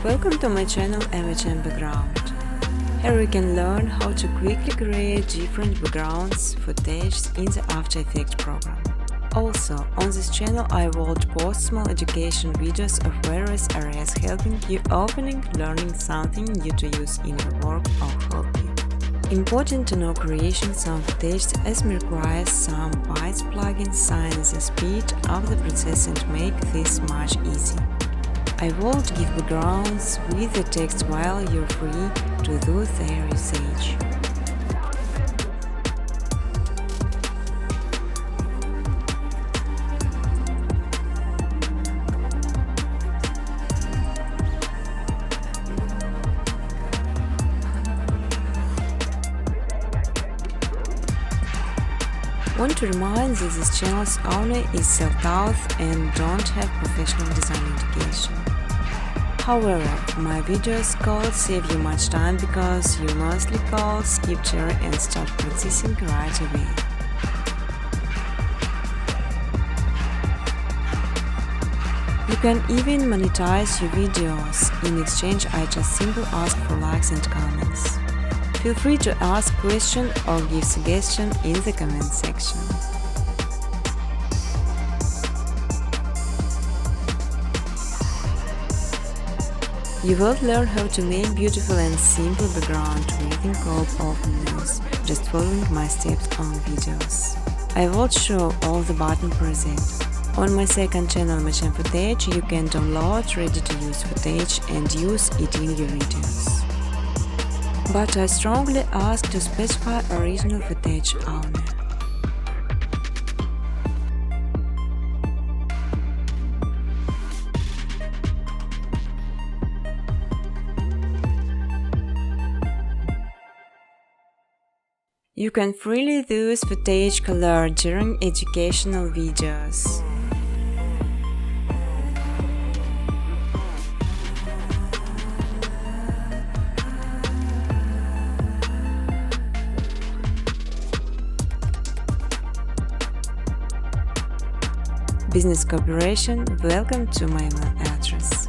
Welcome to my channel MHM Background. Here you can learn how to quickly create different backgrounds footage in the After Effects program. Also, on this channel I will post small education videos of various areas helping you opening, learning something new to use in your work or hobby. Important to know creation some footage as requires some bytes plugins sign the speed of the process and make this much easy. I will give backgrounds with the text while you're free to do their usage. Want to remind that this channel's owner is self-taught and don't have professional design education. However, my videos could save you much time because you mostly call, skip through and start practicing right away. You can even monetize your videos. In exchange, I just simply ask for likes and comments. Feel free to ask questions or give suggestions in the comment section. You will learn how to make beautiful and simple background within scope of news, just following my steps on videos. I will show all the buttons present. On my second channel MHM Footage, you can download ready-to-use footage and use it in your videos. But I strongly ask to specify original footage only. You can freely use footage color during educational videos. Business cooperation, welcome to my email address.